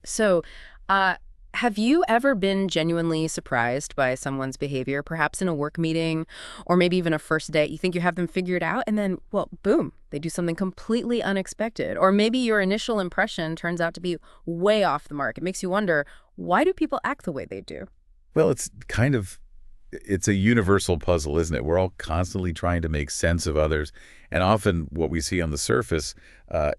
So, uh, have you ever been genuinely surprised by someone's behavior, perhaps in a work meeting or maybe even a first date? You think you have them figured out, and then, well, boom, they do something completely unexpected. Or maybe your initial impression turns out to be way off the mark. It makes you wonder, why do people act the way they do? Well, it's a universal puzzle, isn't it? We're all constantly trying to make sense of others. And often what we see on the surface,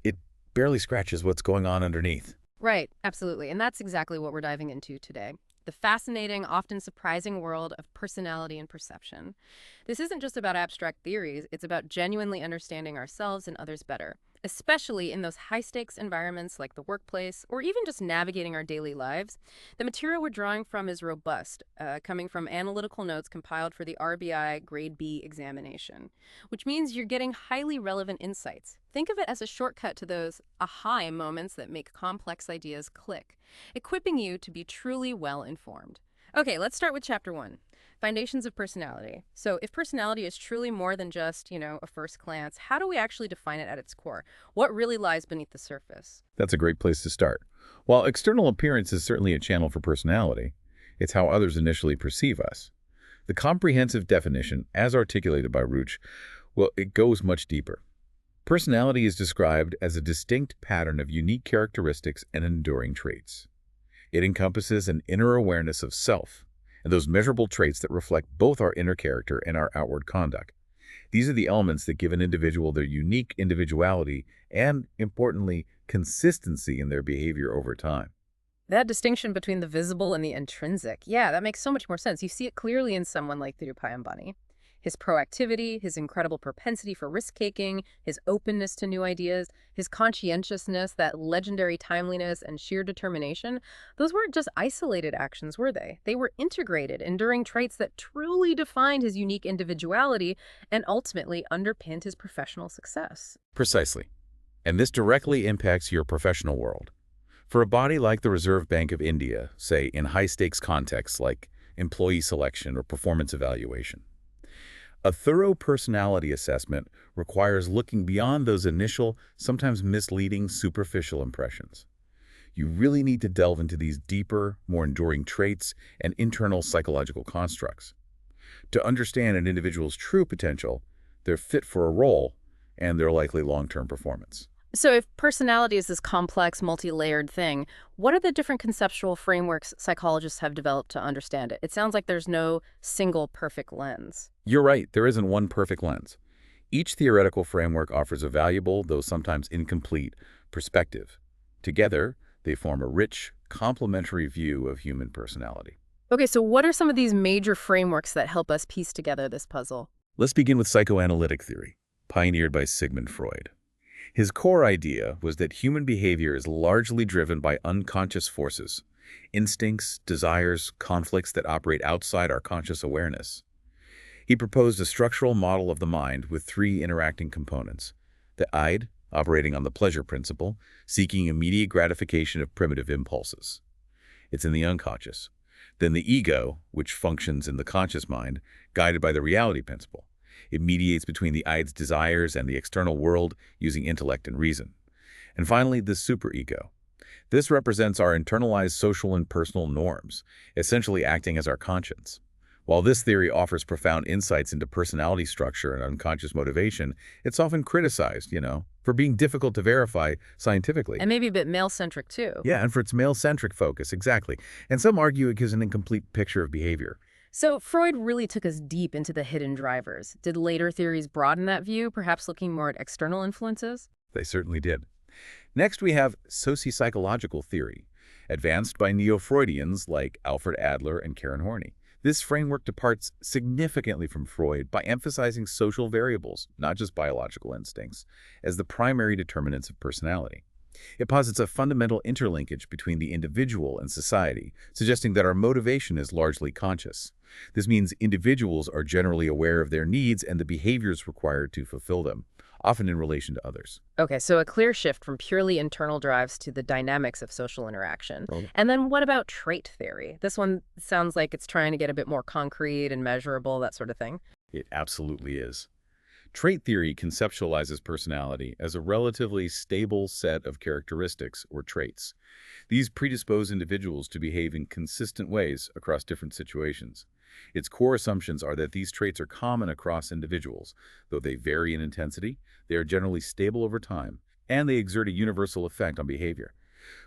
it barely scratches what's going on underneath. Right, absolutely. And that's exactly what we're diving into today. The fascinating, often surprising world of personality and perception. This isn't just about abstract theories, it's about genuinely understanding ourselves and others better, especially in those high-stakes environments like the workplace or even just navigating our daily lives. The material we're drawing from is robust, coming from analytical notes compiled for the RBI Grade B examination, which means you're getting highly relevant insights. Think of it as a shortcut to those aha moments that make complex ideas click, equipping you to be truly well-informed. Okay, let's start with chapter one. Foundations of personality. So if personality is truly more than just, a first glance, how do we actually define it at its core? What really lies beneath the surface? That's a great place to start. While external appearance is certainly a channel for personality, it's how others initially perceive us. The comprehensive definition, as articulated by Rounak, well, it goes much deeper. Personality is described as a distinct pattern of unique characteristics and enduring traits. It encompasses an inner awareness of self, and those measurable traits that reflect both our inner character and our outward conduct. These are the elements that give an individual their unique individuality and, importantly, consistency in their behavior over time. That distinction between the visible and the intrinsic, yeah, that makes so much more sense. You see it clearly in someone like Dhirubhai Ambani. His proactivity, his incredible propensity for risk-taking, his openness to new ideas, his conscientiousness, that legendary timeliness and sheer determination, those weren't just isolated actions, were they? They were integrated, enduring traits that truly defined his unique individuality and ultimately underpinned his professional success. Precisely. And this directly impacts your professional world. For a body like the Reserve Bank of India, say in high-stakes contexts like employee selection or performance evaluation, a thorough personality assessment requires looking beyond those initial, sometimes misleading, superficial impressions. You really need to delve into these deeper, more enduring traits and internal psychological constructs. To understand an individual's true potential, their fit for a role, and their likely long-term performance. So if personality is this complex, multi-layered thing, what are the different conceptual frameworks psychologists have developed to understand it? It sounds like there's no single perfect lens. You're right, there isn't one perfect lens. Each theoretical framework offers a valuable, though sometimes incomplete, perspective. Together, they form a rich, complementary view of human personality. Okay, so what are some of these major frameworks that help us piece together this puzzle? Let's begin with psychoanalytic theory, pioneered by Sigmund Freud. His core idea was that human behavior is largely driven by unconscious forces, instincts, desires, conflicts that operate outside our conscious awareness. He proposed a structural model of the mind with three interacting components: the id, operating on the pleasure principle, seeking immediate gratification of primitive impulses. It's in the unconscious. Then the ego, which functions in the conscious mind, guided by the reality principle. It mediates between the id's desires and the external world using intellect and reason. And finally, the superego. This represents our internalized social and personal norms, essentially acting as our conscience. While this theory offers profound insights into personality structure and unconscious motivation, it's often criticized, for being difficult to verify scientifically. And maybe a bit male-centric too. Yeah, and for its male-centric focus, exactly. And some argue it gives an incomplete picture of behavior. So Freud really took us deep into the hidden drivers. Did later theories broaden that view, perhaps looking more at external influences? They certainly did. Next, we have socio-psychological theory, advanced by neo-Freudians like Alfred Adler and Karen Horney. This framework departs significantly from Freud by emphasizing social variables, not just biological instincts, as the primary determinants of personality. It posits a fundamental interlinkage between the individual and society, suggesting that our motivation is largely conscious. This means individuals are generally aware of their needs and the behaviors required to fulfill them, often in relation to others. Okay, so a clear shift from purely internal drives to the dynamics of social interaction. And then what about trait theory? This one sounds like it's trying to get a bit more concrete and measurable, that sort of thing. It absolutely is. Trait theory conceptualizes personality as a relatively stable set of characteristics or traits. These predispose individuals to behave in consistent ways across different situations. Its core assumptions are that these traits are common across individuals. Though they vary in intensity, they are generally stable over time, and they exert a universal effect on behavior.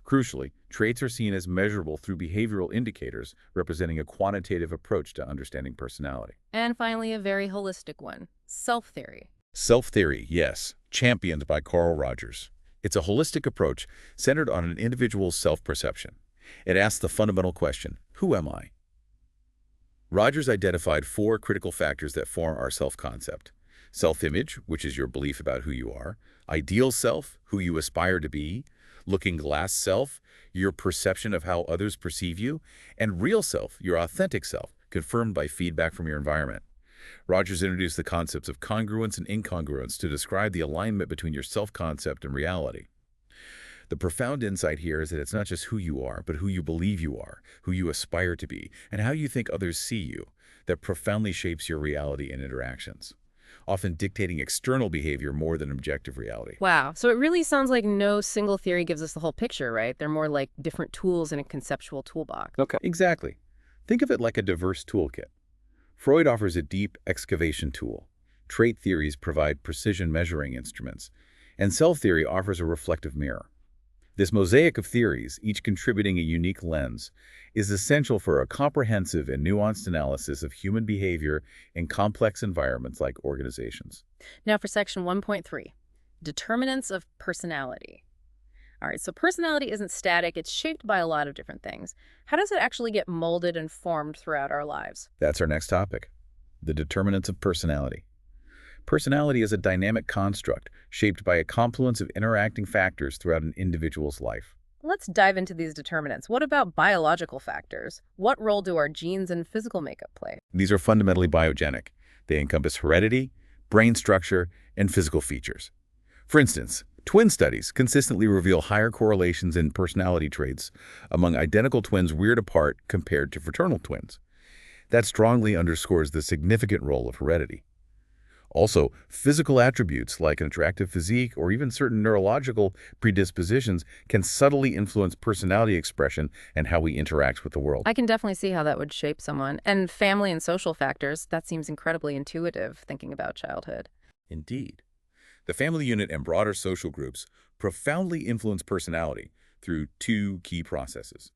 Crucially, traits are seen as measurable through behavioral indicators, representing a quantitative approach to understanding personality. And finally, a very holistic one, self-theory. Self-theory, yes, championed by Carl Rogers. It's a holistic approach centered on an individual's self-perception. It asks the fundamental question, who am I? Rogers identified 4 critical factors that form our self-concept. Self-image, which is your belief about who you are. Ideal self, who you aspire to be. Looking glass self, your perception of how others perceive you. And real self, your authentic self, confirmed by feedback from your environment. Rogers introduced the concepts of congruence and incongruence to describe the alignment between your self-concept and reality. The profound insight here is that it's not just who you are, but who you believe you are, who you aspire to be, and how you think others see you, that profoundly shapes your reality and interactions, often dictating external behavior more than objective reality. Wow. So it really sounds like no single theory gives us the whole picture, right? They're more like different tools in a conceptual toolbox. Okay. Exactly. Think of it like a diverse toolkit. Freud offers a deep excavation tool. Trait theories provide precision measuring instruments, and self-theory offers a reflective mirror. This mosaic of theories, each contributing a unique lens, is essential for a comprehensive and nuanced analysis of human behavior in complex environments like organizations. Now for section 1.3, determinants of personality. All right, so personality isn't static. It's shaped by a lot of different things. How does it actually get molded and formed throughout our lives? That's our next topic, the determinants of personality. Personality is a dynamic construct shaped by a confluence of interacting factors throughout an individual's life. Let's dive into these determinants. What about biological factors? What role do our genes and physical makeup play? These are fundamentally biogenic. They encompass heredity, brain structure, and physical features. For instance, twin studies consistently reveal higher correlations in personality traits among identical twins reared apart compared to fraternal twins. That strongly underscores the significant role of heredity. Also, physical attributes like an attractive physique or even certain neurological predispositions can subtly influence personality expression and how we interact with the world. I can definitely see how that would shape someone. And family and social factors, that seems incredibly intuitive thinking about childhood. Indeed. The family unit and broader social groups profoundly influence personality through 2 key processes: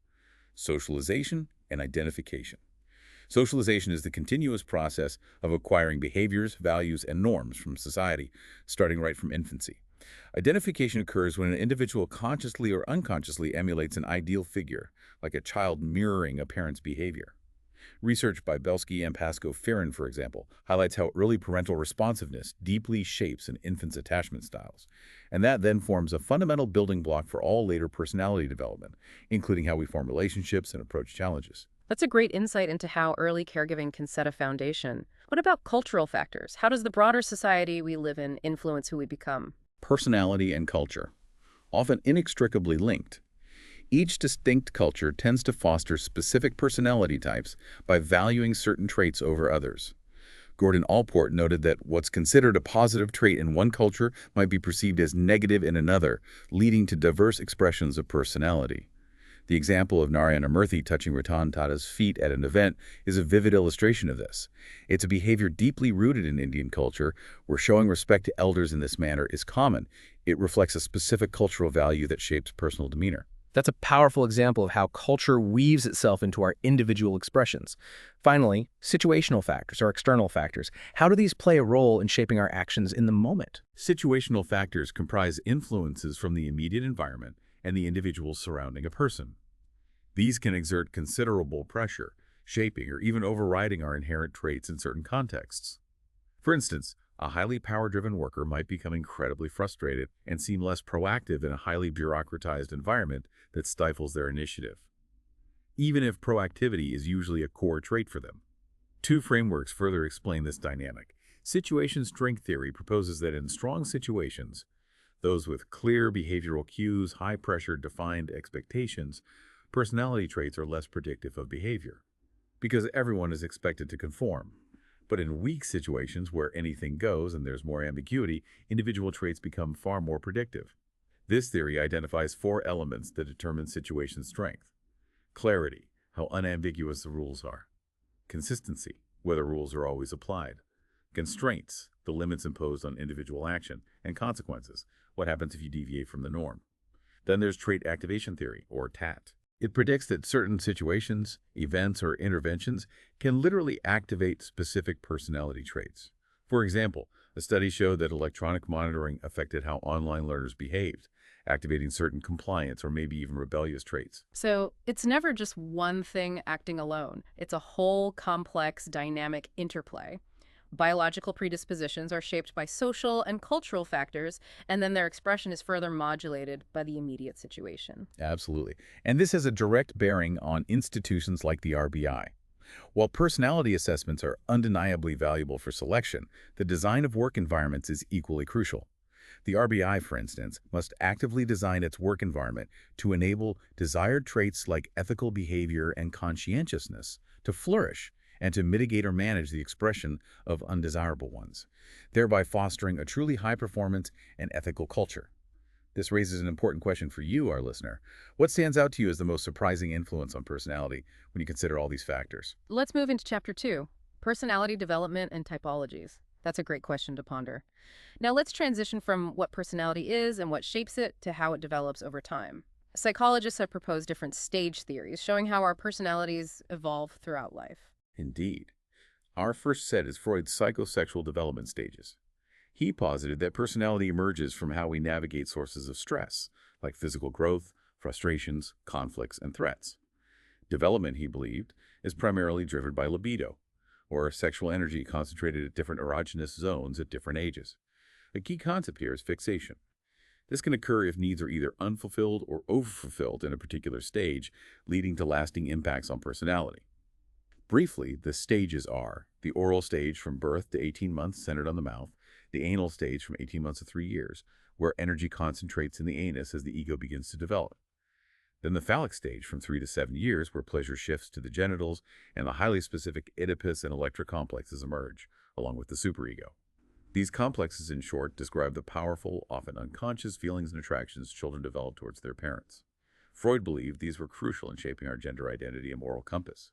socialization and identification. Socialization is the continuous process of acquiring behaviors, values, and norms from society, starting right from infancy. Identification occurs when an individual consciously or unconsciously emulates an ideal figure, like a child mirroring a parent's behavior. Research by Belsky and Pascoe-Ferrin, for example, highlights how early parental responsiveness deeply shapes an infant's attachment styles, and that then forms a fundamental building block for all later personality development, including how we form relationships and approach challenges. That's a great insight into how early caregiving can set a foundation. What about cultural factors? How does the broader society we live in influence who we become? Personality and culture, often inextricably linked. Each distinct culture tends to foster specific personality types by valuing certain traits over others. Gordon Allport noted that what's considered a positive trait in one culture might be perceived as negative in another, leading to diverse expressions of personality. The example of Narayana Murthy touching Ratan Tata's feet at an event is a vivid illustration of this. It's a behavior deeply rooted in Indian culture, where showing respect to elders in this manner is common. It reflects a specific cultural value that shapes personal demeanor. That's a powerful example of how culture weaves itself into our individual expressions. Finally, situational factors or external factors. How do these play a role in shaping our actions in the moment? Situational factors comprise influences from the immediate environment and the individuals surrounding a person. These can exert considerable pressure, shaping or even overriding our inherent traits in certain contexts. For instance, a highly power-driven worker might become incredibly frustrated and seem less proactive in a highly bureaucratized environment that stifles their initiative, even if proactivity is usually a core trait for them. 2 frameworks further explain this dynamic. Situation strength theory proposes that in strong situations, those with clear behavioral cues, high-pressure defined expectations, personality traits are less predictive of behavior, because everyone is expected to conform. But in weak situations where anything goes and there's more ambiguity, individual traits become far more predictive. This theory identifies 4 elements that determine situation strength. Clarity, how unambiguous the rules are. Consistency, whether rules are always applied. Constraints, the limits imposed on individual action. And consequences, what happens if you deviate from the norm. Then there's trait activation theory, or TAT. It predicts that certain situations, events, or interventions can literally activate specific personality traits. For example, a study showed that electronic monitoring affected how online learners behaved, activating certain compliance or maybe even rebellious traits. So it's never just one thing acting alone. It's a whole complex, dynamic interplay. Biological predispositions are shaped by social and cultural factors, and then their expression is further modulated by the immediate situation. Absolutely. And this has a direct bearing on institutions like the RBI. While personality assessments are undeniably valuable for selection, the design of work environments is equally crucial. The RBI, for instance, must actively design its work environment to enable desired traits like ethical behavior and conscientiousness to flourish and to mitigate or manage the expression of undesirable ones, thereby fostering a truly high-performance and ethical culture. This raises an important question for you, our listener. What stands out to you as the most surprising influence on personality when you consider all these factors? Let's move into Chapter 2, Personality Development and Typologies. That's a great question to ponder. Now let's transition from what personality is and what shapes it to how it develops over time. Psychologists have proposed different stage theories showing how our personalities evolve throughout life. Indeed. Our first set is Freud's psychosexual development stages. He posited that personality emerges from how we navigate sources of stress, like physical growth, frustrations, conflicts, and threats. Development, he believed, is primarily driven by libido, or sexual energy concentrated at different erogenous zones at different ages. A key concept here is fixation. This can occur if needs are either unfulfilled or overfulfilled in a particular stage, leading to lasting impacts on personality. Briefly, the stages are the oral stage from birth to 18 months centered on the mouth, the anal stage from 18 months to 3 years, where energy concentrates in the anus as the ego begins to develop. Then the phallic stage from 3 to 7 years, where pleasure shifts to the genitals and the highly specific Oedipus and Electra complexes emerge, along with the superego. These complexes, in short, describe the powerful, often unconscious feelings and attractions children develop towards their parents. Freud believed these were crucial in shaping our gender identity and moral compass.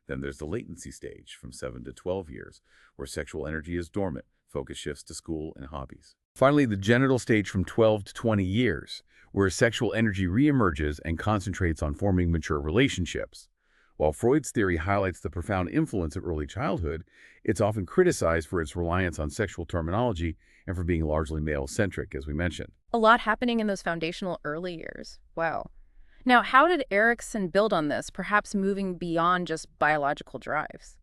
Then there's the latency stage from 7 to 12 years, where sexual energy is dormant, focus shifts to school and hobbies. Finally, the genital stage from 12 to 20 years, where sexual energy reemerges and concentrates on forming mature relationships. While Freud's theory highlights the profound influence of early childhood, it's often criticized for its reliance on sexual terminology and for being largely male-centric, as we mentioned. A lot happening in those foundational early years. Wow. Now, how did Erikson build on this, perhaps moving beyond just biological drives?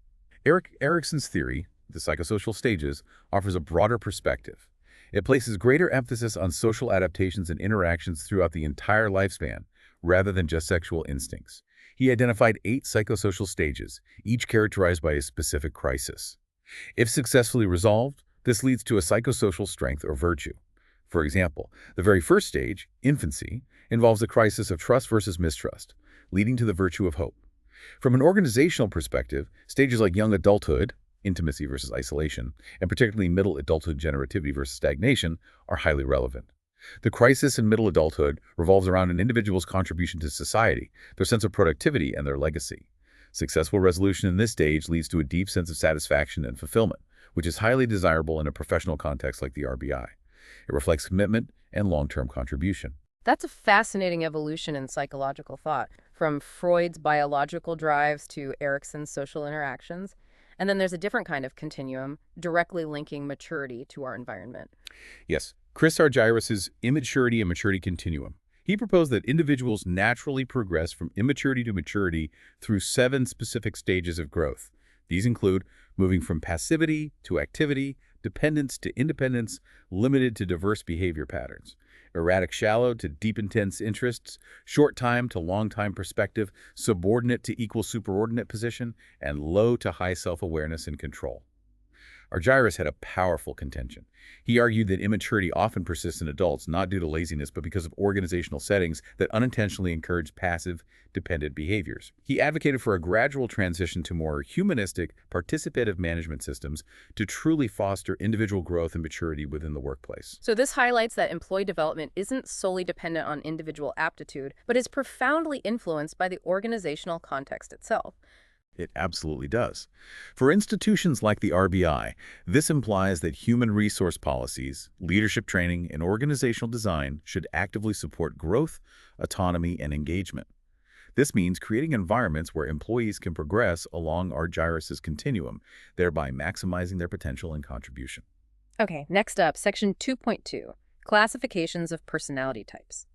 Erikson's theory, the psychosocial stages, offers a broader perspective. It places greater emphasis on social adaptations and interactions throughout the entire lifespan, rather than just sexual instincts. He identified 8 psychosocial stages, each characterized by a specific crisis. If successfully resolved, this leads to a psychosocial strength or virtue. For example, the very first stage, infancy, involves a crisis of trust versus mistrust, leading to the virtue of hope. From an organizational perspective, stages like young adulthood, intimacy versus isolation, and particularly middle adulthood generativity versus stagnation, are highly relevant. The crisis in middle adulthood revolves around an individual's contribution to society, their sense of productivity, and their legacy. Successful resolution in this stage leads to a deep sense of satisfaction and fulfillment, which is highly desirable in a professional context like the RBI. It reflects commitment and long-term contribution. That's a fascinating evolution in psychological thought, from Freud's biological drives to Erikson's social interactions. And then there's a different kind of continuum, directly linking maturity to our environment. Yes, Chris Argyris's immaturity and maturity continuum. He proposed that individuals naturally progress from immaturity to maturity through 7 specific stages of growth. These include moving from passivity to activity, dependence to independence, limited to diverse behavior patterns, erratic shallow to deep intense interests, short time to long time perspective, subordinate to equal superordinate position, and low to high self-awareness and control. Argyris had a powerful contention. He argued that immaturity often persists in adults, not due to laziness, but because of organizational settings that unintentionally encourage passive, dependent behaviors. He advocated for a gradual transition to more humanistic, participative management systems to truly foster individual growth and maturity within the workplace. So this highlights that employee development isn't solely dependent on individual aptitude, but is profoundly influenced by the organizational context itself. It absolutely does. For institutions like the RBI, this implies that human resource policies, leadership training, and organizational design should actively support growth, autonomy, and engagement. This means creating environments where employees can progress along Argyris's continuum, thereby maximizing their potential and contribution. Okay, next up, section 2.2, classifications of personality types.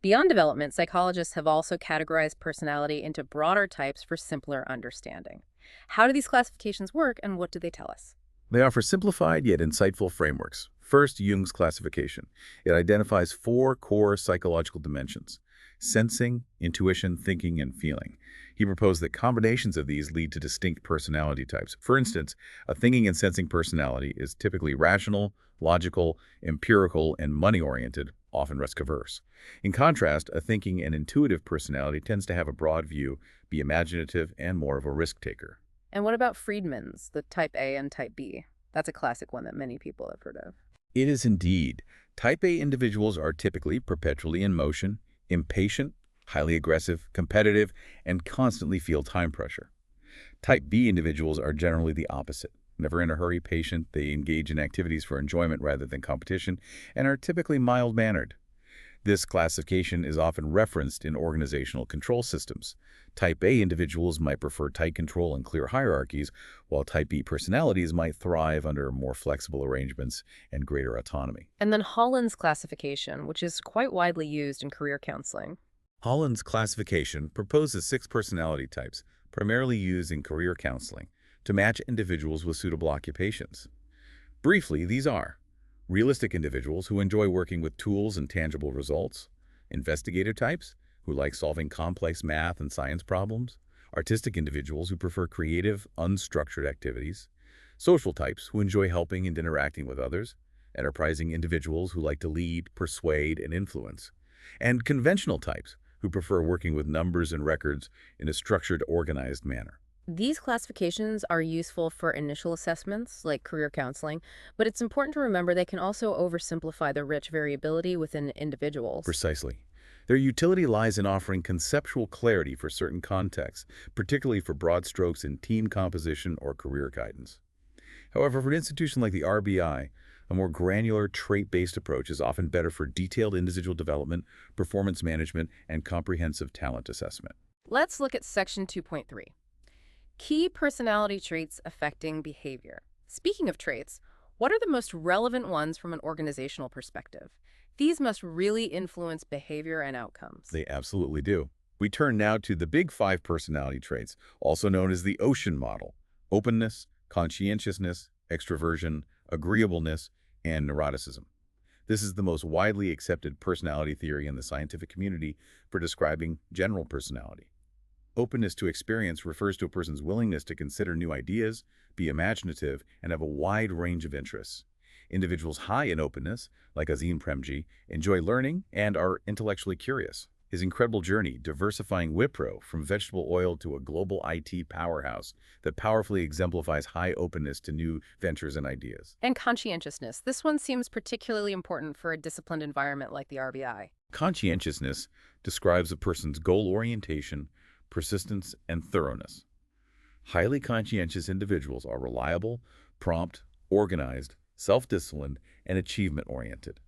Beyond development, psychologists have also categorized personality into broader types for simpler understanding. How do these classifications work, and what do they tell us? They offer simplified yet insightful frameworks. First, Jung's classification. It identifies 4 core psychological dimensions: sensing, intuition, thinking, and feeling. He proposed that combinations of these lead to distinct personality types. For instance, a thinking and sensing personality is typically rational, logical, empirical, and money-oriented, often risk-averse. In contrast, a thinking and intuitive personality tends to have a broad view, be imaginative, and more of a risk-taker. And what about Friedman's, the type A and type B? That's a classic one that many people have heard of. It is indeed. Type A individuals are typically perpetually in motion, impatient, highly aggressive, competitive, and constantly feel time pressure. Type B individuals are generally the opposite. Never in a hurry, patient, they engage in activities for enjoyment rather than competition, and are typically mild-mannered. This classification is often referenced in organizational control systems. Type A individuals might prefer tight control and clear hierarchies, while Type B personalities might thrive under more flexible arrangements and greater autonomy. And then Holland's classification, which is quite widely used in career counseling. Holland's classification proposes 6 personality types, primarily used in career counseling, to match individuals with suitable occupations. Briefly, these are realistic individuals who enjoy working with tools and tangible results, investigator types who like solving complex math and science problems, artistic individuals who prefer creative, unstructured activities, social types who enjoy helping and interacting with others, enterprising individuals who like to lead, persuade, and influence, and conventional types who prefer working with numbers and records in a structured, organized manner. These classifications are useful for initial assessments, like career counseling, but it's important to remember they can also oversimplify the rich variability within individuals. Precisely. Their utility lies in offering conceptual clarity for certain contexts, particularly for broad strokes in team composition or career guidance. However, for an institution like the RBI, a more granular, trait-based approach is often better for detailed individual development, performance management, and comprehensive talent assessment. Let's look at section 2.3. Key personality traits affecting behavior. Speaking of traits, what are the most relevant ones from an organizational perspective? These must really influence behavior and outcomes. They absolutely do. We turn now to the Big 5 personality traits, also known as the Ocean model: openness, conscientiousness, extroversion, agreeableness, and neuroticism. This is the most widely accepted personality theory in the scientific community for describing general personality. Openness to experience refers to a person's willingness to consider new ideas, be imaginative, and have a wide range of interests. Individuals high in openness, like Azim Premji, enjoy learning and are intellectually curious. His incredible journey, diversifying Wipro from vegetable oil to a global IT powerhouse that powerfully exemplifies high openness to new ventures and ideas. And conscientiousness. This one seems particularly important for a disciplined environment like the RBI. Conscientiousness describes a person's goal orientation, persistence, and thoroughness. Highly conscientious individuals are reliable, prompt, organized, self-disciplined, and achievement-oriented.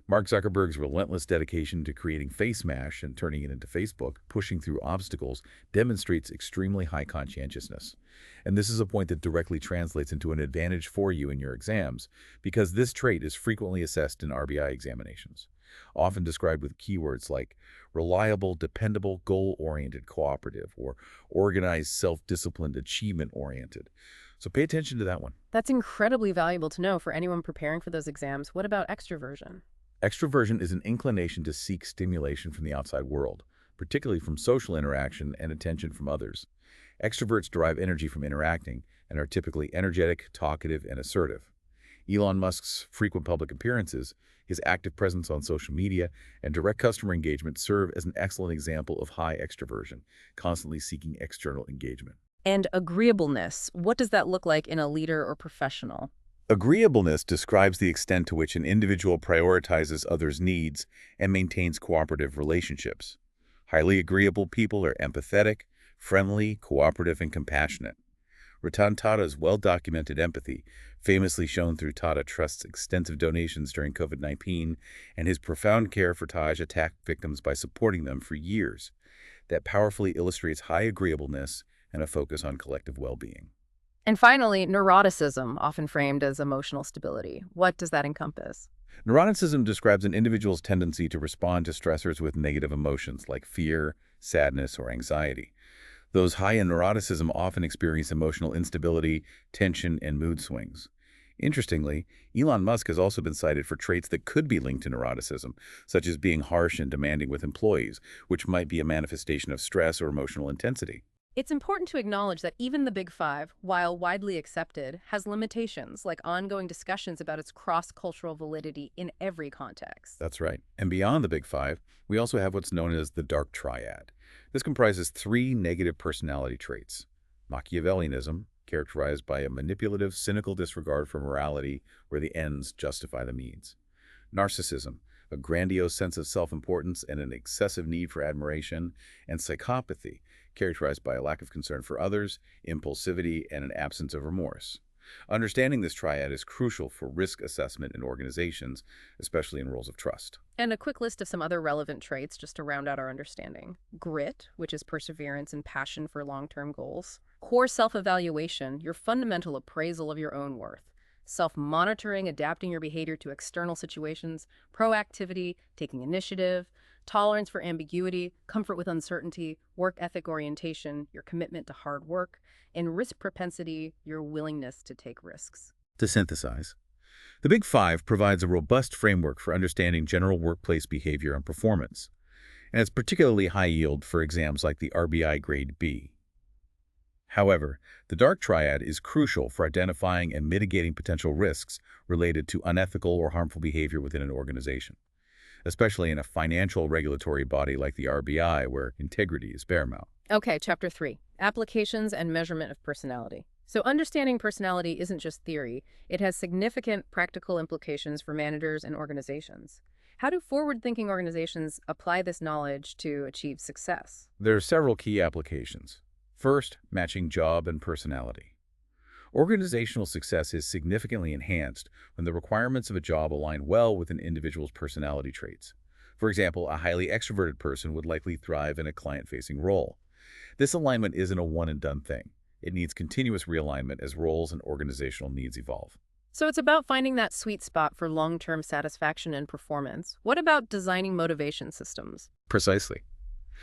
Mark Zuckerberg's relentless dedication to creating FaceMash and turning it into Facebook, pushing through obstacles, demonstrates extremely high conscientiousness. And this is a point that directly translates into an advantage for you in your exams, because this trait is frequently assessed in RBI examinations, often described with keywords like reliable, dependable, goal-oriented, cooperative, or organized, self-disciplined, achievement-oriented. So pay attention to that one. That's incredibly valuable to know for anyone preparing for those exams. What about extroversion? Extroversion is an inclination to seek stimulation from the outside world, particularly from social interaction and attention from others. Extroverts derive energy from interacting and are typically energetic, talkative, and assertive. Elon Musk's frequent public appearances, his active presence on social media, and direct customer engagement serve as an excellent example of high extroversion, constantly seeking external engagement. And agreeableness, what does that look like in a leader or professional? Agreeableness describes the extent to which an individual prioritizes others' needs and maintains cooperative relationships. Highly agreeable people are empathetic, friendly, cooperative, and compassionate. Ratan Tata's well-documented empathy, famously shown through Tata Trust's extensive donations during COVID-19 and his profound care for Taj attack victims by supporting them for years, that powerfully illustrates high agreeableness and a focus on collective well-being. And finally, neuroticism, often framed as emotional stability. What does that encompass? Neuroticism describes an individual's tendency to respond to stressors with negative emotions like fear, sadness, or anxiety. Those high in neuroticism often experience emotional instability, tension, and mood swings. Interestingly, Elon Musk has also been cited for traits that could be linked to neuroticism, such as being harsh and demanding with employees, which might be a manifestation of stress or emotional intensity. It's important to acknowledge that even the Big Five, while widely accepted, has limitations, like ongoing discussions about its cross-cultural validity in every context. That's right. And beyond the Big Five, we also have what's known as the dark triad. This comprises three negative personality traits: Machiavellianism, characterized by a manipulative, cynical disregard for morality where the ends justify the means; narcissism, a grandiose sense of self-importance and an excessive need for admiration; and psychopathy, characterized by a lack of concern for others, impulsivity, and an absence of remorse. Understanding this triad is crucial for risk assessment in organizations, especially in roles of trust. And a quick list of some other relevant traits just to round out our understanding. Grit, which is perseverance and passion for long-term goals. Core self-evaluation, your fundamental appraisal of your own worth. Self-monitoring, adapting your behavior to external situations. Proactivity, taking initiative. Tolerance for ambiguity, comfort with uncertainty, work ethic orientation, your commitment to hard work, and risk propensity, your willingness to take risks. To synthesize, the Big Five provides a robust framework for understanding general workplace behavior and performance, and it's particularly high yield for exams like the RBI Grade B. However, the dark triad is crucial for identifying and mitigating potential risks related to unethical or harmful behavior within an organization, especially in a financial regulatory body like the RBI, where integrity is paramount. Okay, Chapter 3, Applications and Measurement of Personality. So understanding personality isn't just theory. It has significant practical implications for managers and organizations. How do forward-thinking organizations apply this knowledge to achieve success? There are several key applications. First, matching job and personality. Organizational success is significantly enhanced when the requirements of a job align well with an individual's personality traits. For example, a highly extroverted person would likely thrive in a client-facing role. This alignment isn't a one-and-done thing. It needs continuous realignment as roles and organizational needs evolve. So it's about finding that sweet spot for long-term satisfaction and performance. What about designing motivation systems? Precisely.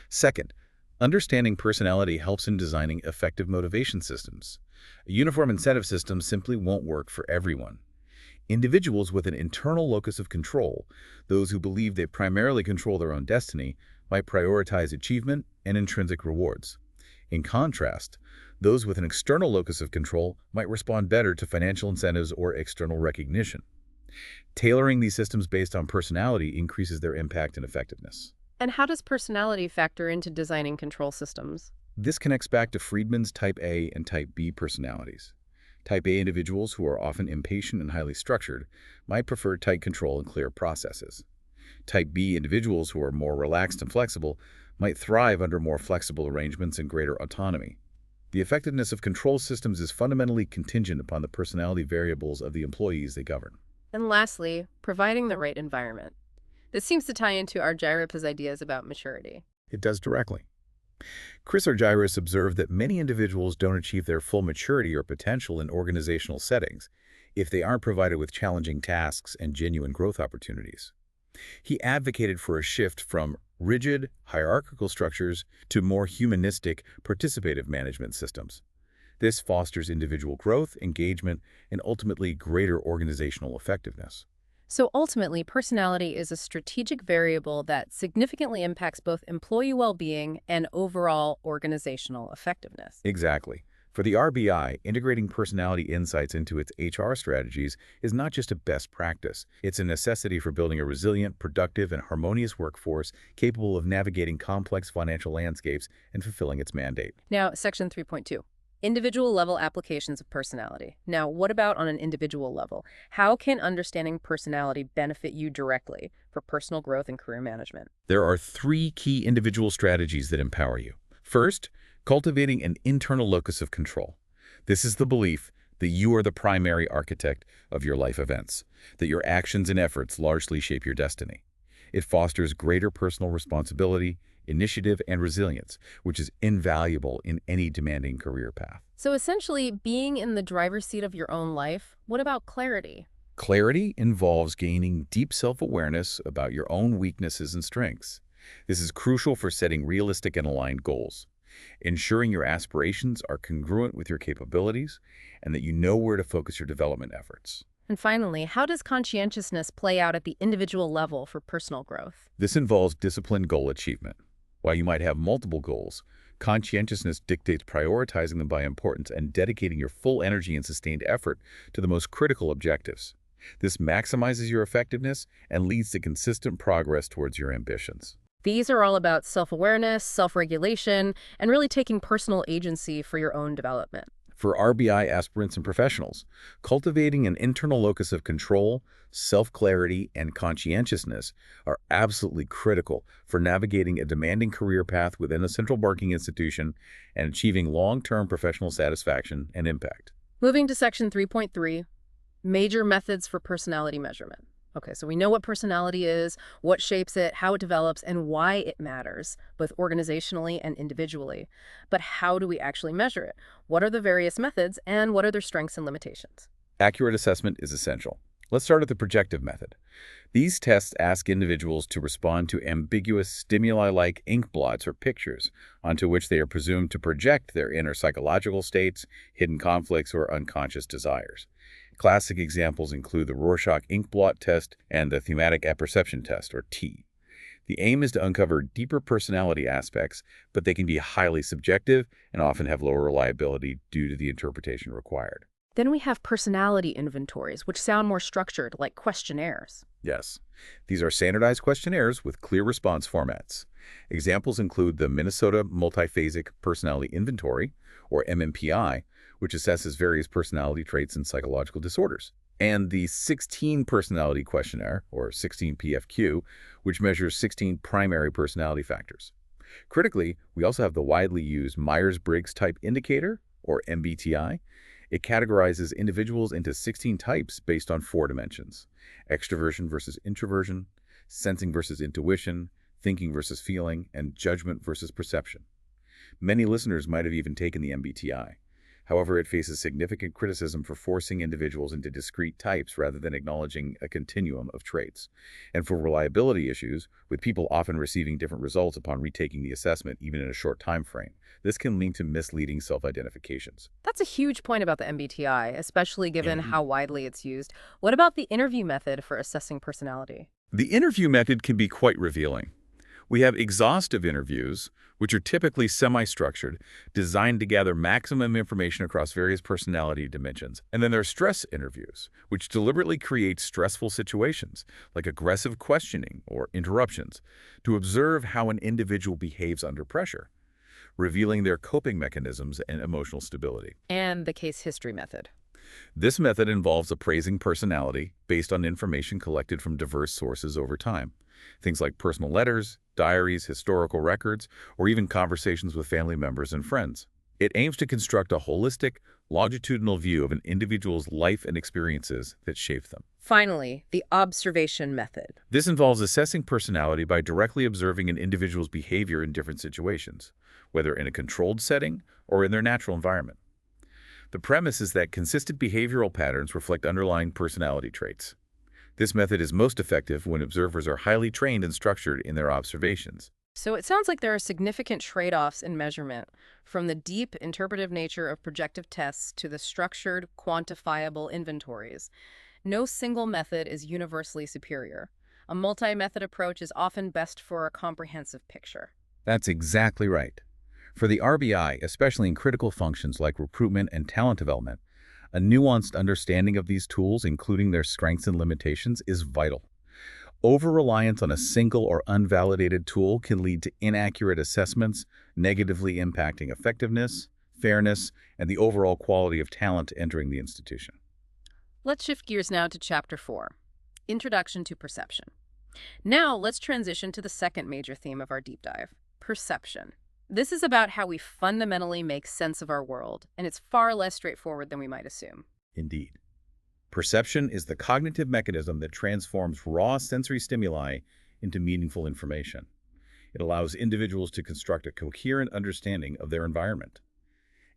Second, understanding personality helps in designing effective motivation systems. A uniform incentive system simply won't work for everyone. Individuals with an internal locus of control, those who believe they primarily control their own destiny, might prioritize achievement and intrinsic rewards. In contrast, those with an external locus of control might respond better to financial incentives or external recognition. Tailoring these systems based on personality increases their impact and effectiveness. And how does personality factor into designing control systems? This connects back to Friedman's Type A and Type B personalities. Type A individuals, who are often impatient and highly structured, might prefer tight control and clear processes. Type B individuals, who are more relaxed and flexible, might thrive under more flexible arrangements and greater autonomy. The effectiveness of control systems is fundamentally contingent upon the personality variables of the employees they govern. And lastly, providing the right environment. This seems to tie into Argyropoulos' ideas about maturity. It does directly. Chris Argyropoulos observed that many individuals don't achieve their full maturity or potential in organizational settings if they aren't provided with challenging tasks and genuine growth opportunities. He advocated for a shift from rigid, hierarchical structures to more humanistic, participative management systems. This fosters individual growth, engagement, and ultimately greater organizational effectiveness. So ultimately, personality is a strategic variable that significantly impacts both employee well-being and overall organizational effectiveness. Exactly. For the RBI, integrating personality insights into its HR strategies is not just a best practice. It's a necessity for building a resilient, productive, and harmonious workforce capable of navigating complex financial landscapes and fulfilling its mandate. Now, Section 3.2. Individual level applications of personality. Now, what about on an individual level? How can understanding personality benefit you directly for personal growth and career management? There are three key individual strategies that empower you. First, cultivating an internal locus of control. This is the belief that you are the primary architect of your life events, that your actions and efforts largely shape your destiny. It fosters greater personal responsibility, initiative, and resilience, which is invaluable in any demanding career path. So essentially, being in the driver's seat of your own life. What about clarity? Clarity involves gaining deep self-awareness about your own weaknesses and strengths. This is crucial for setting realistic and aligned goals, ensuring your aspirations are congruent with your capabilities, and that you know where to focus your development efforts. And finally, how does conscientiousness play out at the individual level for personal growth? This involves disciplined goal achievement. While you might have multiple goals, conscientiousness dictates prioritizing them by importance and dedicating your full energy and sustained effort to the most critical objectives. This maximizes your effectiveness and leads to consistent progress towards your ambitions. These are all about self-awareness, self-regulation, and really taking personal agency for your own development. For RBI aspirants and professionals, cultivating an internal locus of control, self-clarity, and conscientiousness are absolutely critical for navigating a demanding career path within a central banking institution and achieving long-term professional satisfaction and impact. Moving to Section 3.3, major methods for personality measurement. Okay, so we know what personality is, what shapes it, how it develops, and why it matters, both organizationally and individually. But how do we actually measure it? What are the various methods, and what are their strengths and limitations? Accurate assessment is essential. Let's start with the projective method. These tests ask individuals to respond to ambiguous stimuli like ink blots or pictures onto which they are presumed to project their inner psychological states, hidden conflicts, or unconscious desires. Classic examples include the Rorschach ink blot test and the thematic apperception test, or T. The aim is to uncover deeper personality aspects, but they can be highly subjective and often have lower reliability due to the interpretation required. Then we have personality inventories, which sound more structured, like questionnaires. Yes, these are standardized questionnaires with clear response formats. Examples include the Minnesota Multiphasic Personality Inventory, or MMPI, which assesses various personality traits and psychological disorders, and the 16 Personality Questionnaire, or 16PFQ, which measures 16 primary personality factors. Critically, we also have the widely used Myers-Briggs Type Indicator, or MBTI. It categorizes individuals into 16 types based on 4 dimensions: extroversion versus introversion, sensing versus intuition, thinking versus feeling, and judgment versus perception. Many listeners might have even taken the MBTI. However, it faces significant criticism for forcing individuals into discrete types rather than acknowledging a continuum of traits, and for reliability issues, with people often receiving different results upon retaking the assessment, even in a short time frame. This can lead to misleading self-identifications. That's a huge point about the MBTI, especially given how widely it's used. What about the interview method for assessing personality? The interview method can be quite revealing. We have exhaustive interviews, which are typically semi-structured, designed to gather maximum information across various personality dimensions. And then there are stress interviews, which deliberately create stressful situations, like aggressive questioning or interruptions, to observe how an individual behaves under pressure, revealing their coping mechanisms and emotional stability. And the case history method. This method involves appraising personality based on information collected from diverse sources over time. Things like personal letters, diaries, historical records, or even conversations with family members and friends. It aims to construct a holistic, longitudinal view of an individual's life and experiences that shape them. Finally, the observation method. This involves assessing personality by directly observing an individual's behavior in different situations, whether in a controlled setting or in their natural environment. The premise is that consistent behavioral patterns reflect underlying personality traits. This method is most effective when observers are highly trained and structured in their observations. So it sounds like there are significant trade-offs in measurement, from the deep interpretive nature of projective tests to the structured, quantifiable inventories. No single method is universally superior. A multi-method approach is often best for a comprehensive picture. That's exactly right. For the RBI, especially in critical functions like recruitment and talent development, a nuanced understanding of these tools, including their strengths and limitations, is vital. Over-reliance on a single or unvalidated tool can lead to inaccurate assessments, negatively impacting effectiveness, fairness, and the overall quality of talent entering the institution. Let's shift gears now to Chapter 4, Introduction to Perception. Now, let's transition to the second major theme of our deep dive, perception. This is about how we fundamentally make sense of our world, and it's far less straightforward than we might assume. Indeed. Perception is the cognitive mechanism that transforms raw sensory stimuli into meaningful information. It allows individuals to construct a coherent understanding of their environment.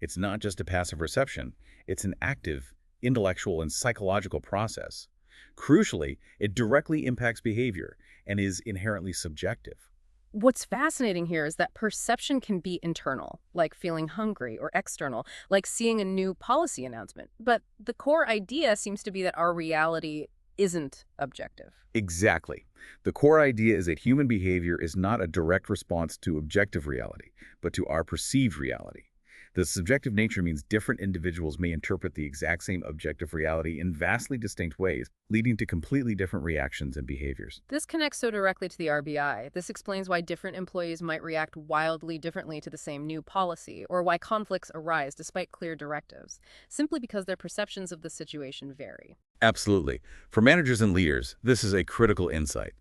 It's not just a passive reception, it's an active, intellectual, and psychological process. Crucially, it directly impacts behavior and is inherently subjective. What's fascinating here is that perception can be internal, like feeling hungry, or external, like seeing a new policy announcement. But the core idea seems to be that our reality isn't objective. Exactly. The core idea is that human behavior is not a direct response to objective reality, but to our perceived reality. The subjective nature means different individuals may interpret the exact same objective reality in vastly distinct ways, leading to completely different reactions and behaviors. This connects so directly to the RBI. This explains why different employees might react wildly differently to the same new policy, or why conflicts arise despite clear directives, simply because their perceptions of the situation vary. Absolutely. For managers and leaders, this is a critical insight.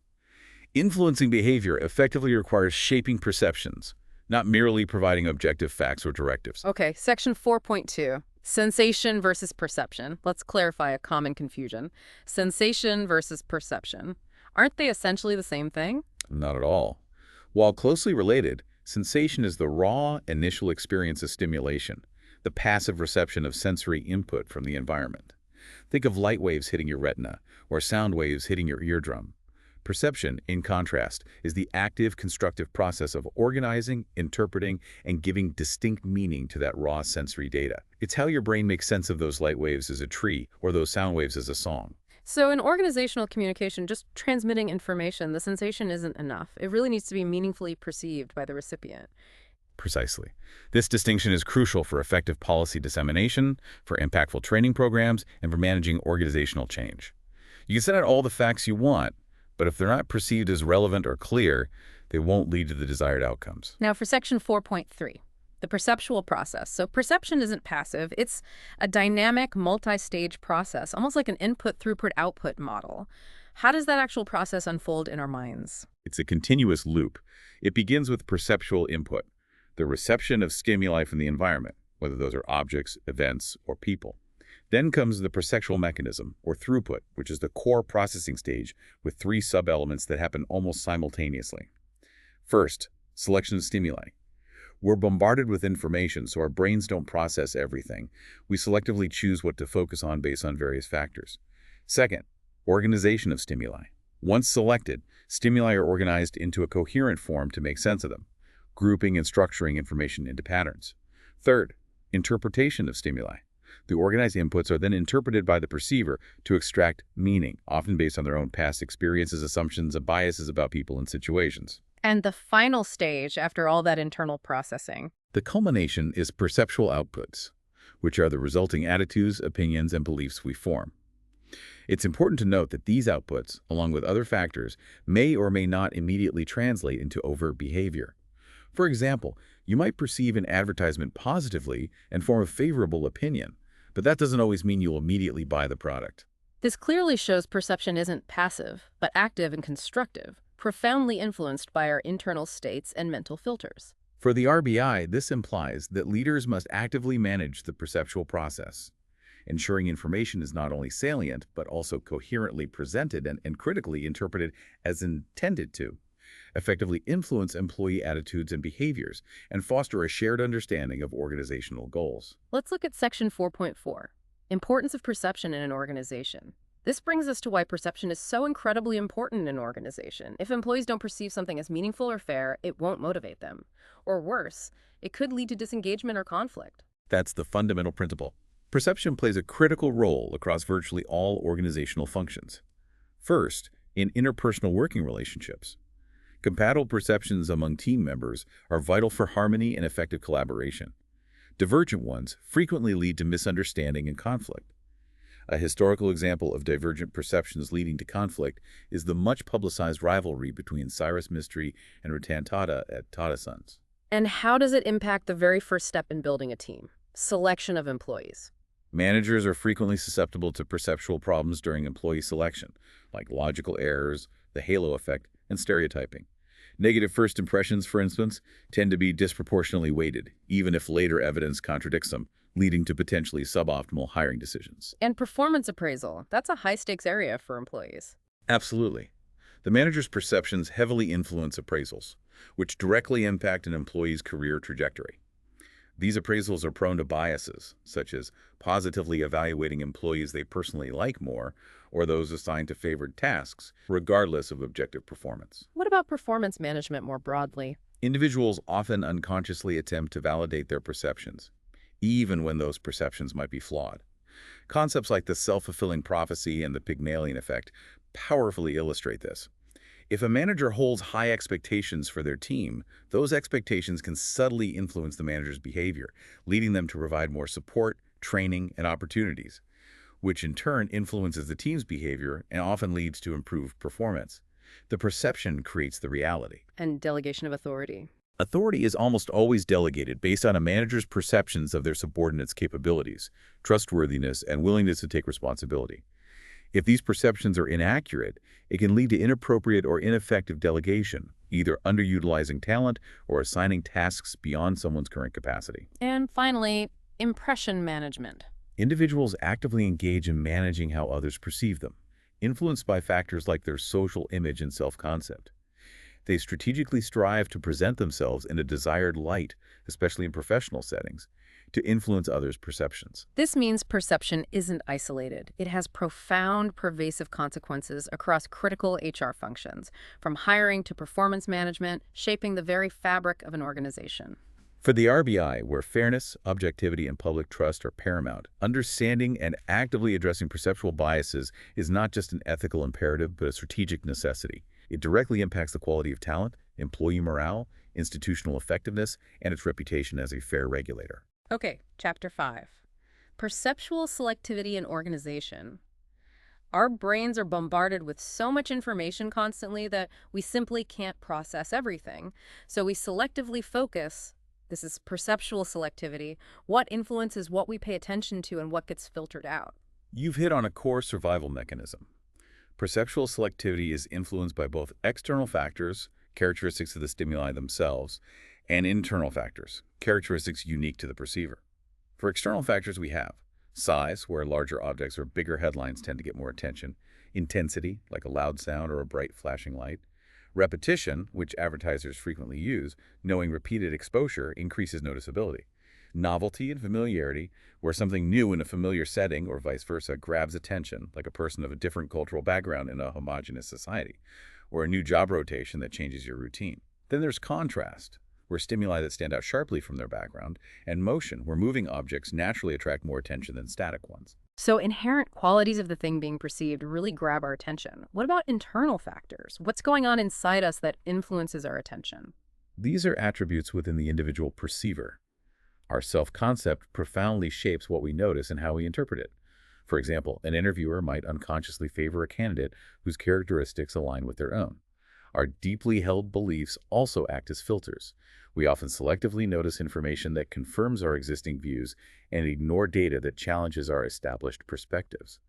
Influencing behavior effectively requires shaping perceptions, not merely providing objective facts or directives. Okay, section 4.2, sensation versus perception. Let's clarify a common confusion. Sensation versus perception. Aren't they essentially the same thing? Not at all. While closely related, sensation is the raw, initial experience of stimulation, the passive reception of sensory input from the environment. Think of light waves hitting your retina, or sound waves hitting your eardrum. Perception, in contrast, is the active, constructive process of organizing, interpreting, and giving distinct meaning to that raw sensory data. It's how your brain makes sense of those light waves as a tree, or those sound waves as a song. So in organizational communication, just transmitting information, the sensation isn't enough. It really needs to be meaningfully perceived by the recipient. Precisely. This distinction is crucial for effective policy dissemination, for impactful training programs, and for managing organizational change. You can set out all the facts you want, but if they're not perceived as relevant or clear, they won't lead to the desired outcomes. Now for section 4.3, the perceptual process. So perception isn't passive. It's a dynamic, multi-stage process, almost like an input, throughput, output model. How does that actual process unfold in our minds? It's a continuous loop. It begins with perceptual input, the reception of stimuli from the environment, whether those are objects, events, or people. Then comes the perceptual mechanism, or throughput, which is the core processing stage with three sub-elements that happen almost simultaneously. First, selection of stimuli. We're bombarded with information, so our brains don't process everything. We selectively choose what to focus on based on various factors. Second, organization of stimuli. Once selected, stimuli are organized into a coherent form to make sense of them, grouping and structuring information into patterns. Third, interpretation of stimuli. The organized inputs are then interpreted by the perceiver to extract meaning, often based on their own past experiences, assumptions, and biases about people and situations. And the final stage after all that internal processing. The culmination is perceptual outputs, which are the resulting attitudes, opinions, and beliefs we form. It's important to note that these outputs, along with other factors, may or may not immediately translate into overt behavior. For example, you might perceive an advertisement positively and form a favorable opinion, but that doesn't always mean you'll immediately buy the product. This clearly shows perception isn't passive, but active and constructive, profoundly influenced by our internal states and mental filters. For the RBI, this implies that leaders must actively manage the perceptual process, ensuring information is not only salient, but also coherently presented and critically interpreted as intended to, effectively influence employee attitudes and behaviors, and foster a shared understanding of organizational goals. Let's look at section 4.4, importance of perception in an organization. This brings us to why perception is so incredibly important in an organization. If employees don't perceive something as meaningful or fair, it won't motivate them. Or worse, it could lead to disengagement or conflict. That's the fundamental principle. Perception plays a critical role across virtually all organizational functions. First, in interpersonal working relationships. Compatible perceptions among team members are vital for harmony and effective collaboration. Divergent ones frequently lead to misunderstanding and conflict. A historical example of divergent perceptions leading to conflict is the much-publicized rivalry between Cyrus Mistry and Ratan Tata at Tata Sons. And how does it impact the very first step in building a team? Selection of employees. Managers are frequently susceptible to perceptual problems during employee selection, like logical errors, the halo effect, and stereotyping. Negative first impressions, for instance, tend to be disproportionately weighted, even if later evidence contradicts them, leading to potentially suboptimal hiring decisions. And performance appraisal. That's a high-stakes area for employees. Absolutely. The manager's perceptions heavily influence appraisals, which directly impact an employee's career trajectory. These appraisals are prone to biases, such as positively evaluating employees they personally like more, or those assigned to favored tasks, regardless of objective performance. What about performance management more broadly? Individuals often unconsciously attempt to validate their perceptions, even when those perceptions might be flawed. Concepts like the self-fulfilling prophecy and the Pygmalion effect powerfully illustrate this. If a manager holds high expectations for their team, those expectations can subtly influence the manager's behavior, leading them to provide more support, training, and opportunities, which in turn influences the team's behavior and often leads to improved performance. The perception creates the reality. And delegation of authority. Authority is almost always delegated based on a manager's perceptions of their subordinates' capabilities, trustworthiness, and willingness to take responsibility. If these perceptions are inaccurate, it can lead to inappropriate or ineffective delegation, either underutilizing talent or assigning tasks beyond someone's current capacity. And finally, impression management. Individuals actively engage in managing how others perceive them, influenced by factors like their social image and self-concept. They strategically strive to present themselves in a desired light, especially in professional settings, to influence others' perceptions. This means perception isn't isolated. It has profound, pervasive consequences across critical HR functions, from hiring to performance management, shaping the very fabric of an organization. For the RBI, where fairness, objectivity, and public trust are paramount, understanding and actively addressing perceptual biases is not just an ethical imperative, but a strategic necessity. It directly impacts the quality of talent, employee morale, institutional effectiveness, and its reputation as a fair regulator. Okay, Chapter 5. Perceptual selectivity in organization. Our brains are bombarded with so much information constantly that we simply can't process everything. So we selectively focus. This is perceptual selectivity. What influences what we pay attention to and what gets filtered out. You've hit on a core survival mechanism. Perceptual selectivity is influenced by both external factors, characteristics of the stimuli themselves, and internal factors, characteristics unique to the perceiver. For external factors, we have size, where larger objects or bigger headlines tend to get more attention; intensity, like a loud sound or a bright flashing light; repetition, which advertisers frequently use, knowing repeated exposure increases noticeability; novelty and familiarity, where something new in a familiar setting or vice versa grabs attention, like a person of a different cultural background in a homogeneous society, or a new job rotation that changes your routine. Then there's contrast, where stimuli that stand out sharply from their background, and motion, where moving objects naturally attract more attention than static ones. So inherent qualities of the thing being perceived really grab our attention. What about internal factors? What's going on inside us that influences our attention? These are attributes within the individual perceiver. Our self-concept profoundly shapes what we notice and how we interpret it. For example, an interviewer might unconsciously favor a candidate whose characteristics align with their own. Our deeply held beliefs also act as filters. We often selectively notice information that confirms our existing views and ignore data that challenges our established perspectives.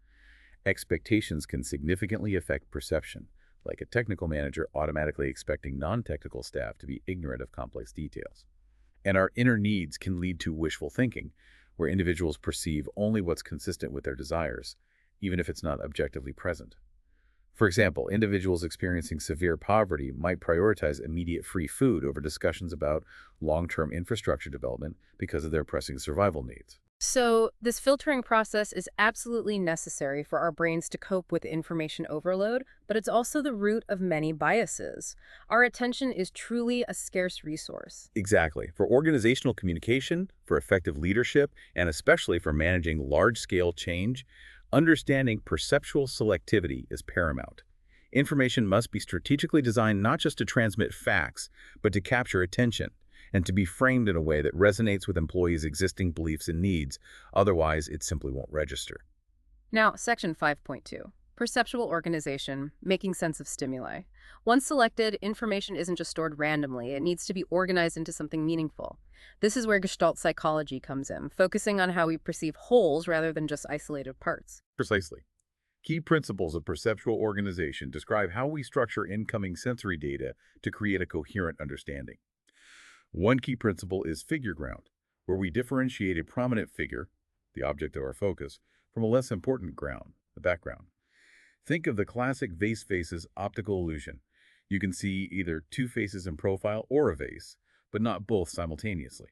Expectations can significantly affect perception, like a technical manager automatically expecting non-technical staff to be ignorant of complex details. And our inner needs can lead to wishful thinking, where individuals perceive only what's consistent with their desires, even if it's not objectively present. For example, individuals experiencing severe poverty might prioritize immediate free food over discussions about long-term infrastructure development because of their pressing survival needs. So, this filtering process is absolutely necessary for our brains to cope with information overload, but it's also the root of many biases. Our attention is truly a scarce resource. Exactly. For organizational communication, for effective leadership, and especially for managing large-scale change, understanding perceptual selectivity is paramount. Information must be strategically designed not just to transmit facts, but to capture attention and to be framed in a way that resonates with employees' existing beliefs and needs. Otherwise, it simply won't register. Now, Section 5.2. Perceptual organization, making sense of stimuli. Once selected, information isn't just stored randomly, it needs to be organized into something meaningful. This is where Gestalt psychology comes in, focusing on how we perceive wholes rather than just isolated parts. Precisely. Key principles of perceptual organization describe how we structure incoming sensory data to create a coherent understanding. One key principle is figure ground, where we differentiate a prominent figure, the object of our focus, from a less important ground, the background. Think of the classic vase faces optical illusion. You can see either two faces in profile or a vase, but not both simultaneously.